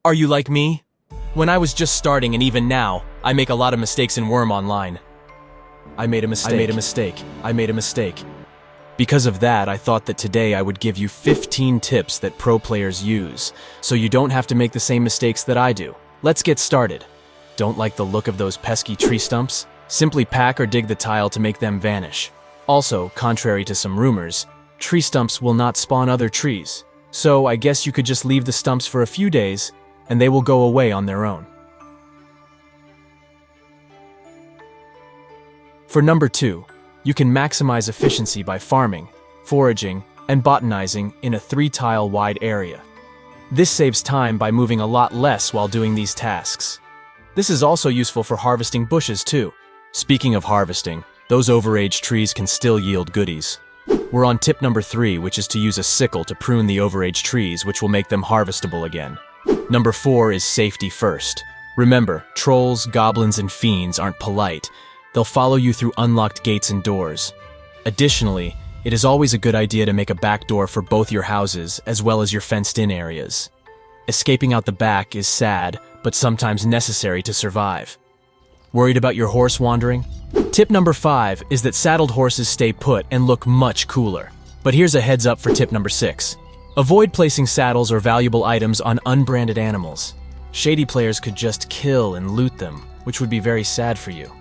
Are you like me? When I was just starting and even now, I make a lot of mistakes in Wurm Online. I made a mistake. Because of that, I thought that today I would give you 15 tips that pro players use, so you don't have to make the same mistakes that I do. Let's get started. Don't like the look of those pesky tree stumps? Simply pack or dig the tile to make them vanish. Also, contrary to some rumors, tree stumps will not spawn other trees. So I guess you could just leave the stumps for a few days, and they will go away on their own. For number 2, you can maximize efficiency by farming, foraging, and botanizing in a 3-tile wide area. This saves time by moving a lot less while doing these tasks. This is also useful for harvesting bushes too. Speaking of harvesting, those overaged trees can still yield goodies. We're on tip number 3, which is to use a sickle to prune the overaged trees, which will make them harvestable again. Number 4 is safety first. Remember, trolls, goblins, and fiends aren't polite. They'll follow you through unlocked gates and doors. Additionally, it is always a good idea to make a back door for both your houses as well as your fenced-in areas. Escaping out the back is sad, but sometimes necessary to survive. Worried about your horse wandering? Tip number 5 is that saddled horses stay put and look much cooler. But here's a heads up for tip number 6. Avoid placing saddles or valuable items on unbranded animals. Shady players could just kill and loot them, which would be very sad for you.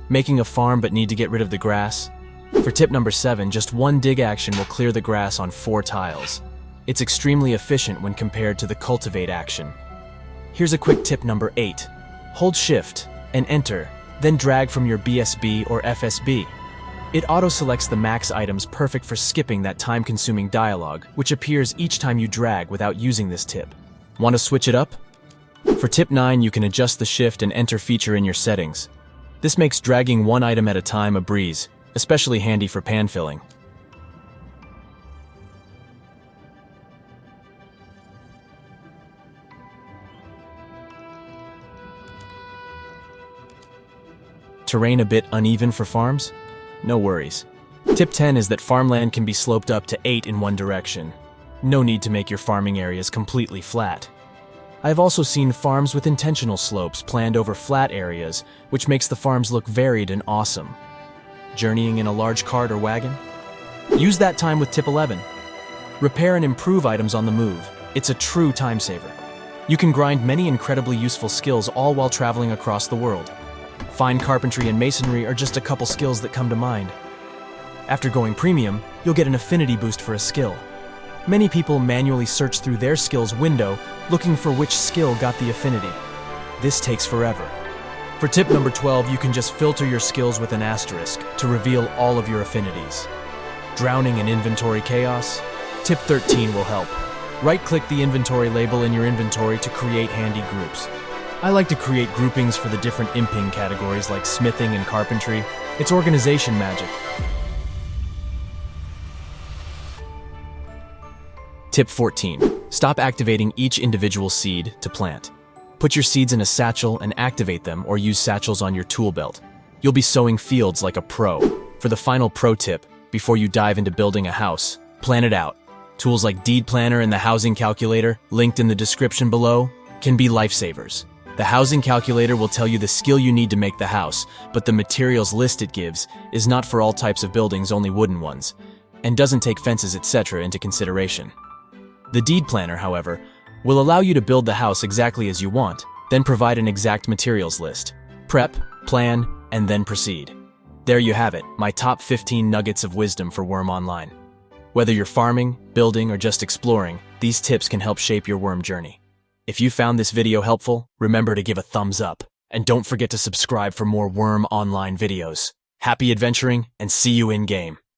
Making a farm but need to get rid of the grass? For tip number 7, just one dig action will clear the grass on 4 tiles. It's extremely efficient when compared to the cultivate action. Here's a quick tip number 8. Hold shift and enter, then drag from your BSB or FSB. It auto-selects the max items perfect for skipping that time-consuming dialogue, which appears each time you drag without using this tip. Want to switch it up? For tip 9, you can adjust the shift and enter feature in your settings. This makes dragging one item at a time a breeze, especially handy for pan filling. Terrain a bit uneven for farms? No worries. Tip 10 is that farmland can be sloped up to 8 in one direction. No need to make your farming areas completely flat. I've also seen farms with intentional slopes planned over flat areas, which makes the farms look varied and awesome. Journeying in a large cart or wagon? Use that time with tip 11. Repair and improve items on the move. It's a true time saver. You can grind many incredibly useful skills all while traveling across the world. Fine carpentry and masonry are just a couple skills that come to mind. After going premium, you'll get an affinity boost for a skill. Many people manually search through their skills window looking for which skill got the affinity. This takes forever. For tip number 12, you can just filter your skills with an asterisk to reveal all of your affinities. Drowning in inventory chaos? Tip 13 will help. Right-click the inventory label in your inventory to create handy groups. I like to create groupings for the different imping categories like smithing and carpentry. It's organization magic. Tip 14. Stop activating each individual seed to plant. Put your seeds in a satchel and activate them, or use satchels on your tool belt. You'll be sowing fields like a pro. For the final pro tip, before you dive into building a house, plan it out. Tools like Deed Planner and the Housing Calculator, linked in the description below, can be lifesavers. The Housing Calculator will tell you the skill you need to make the house, but the materials list it gives is not for all types of buildings, only wooden ones, and doesn't take fences, etc. into consideration. The Deed Planner, however, will allow you to build the house exactly as you want, then provide an exact materials list. Prep, plan, and then proceed. There you have it, my top 15 nuggets of wisdom for Wurm Online. Whether you're farming, building, or just exploring, these tips can help shape your Wurm journey. If you found this video helpful, remember to give a thumbs up, and don't forget to subscribe for more Wurm Online videos. Happy adventuring, and see you in-game.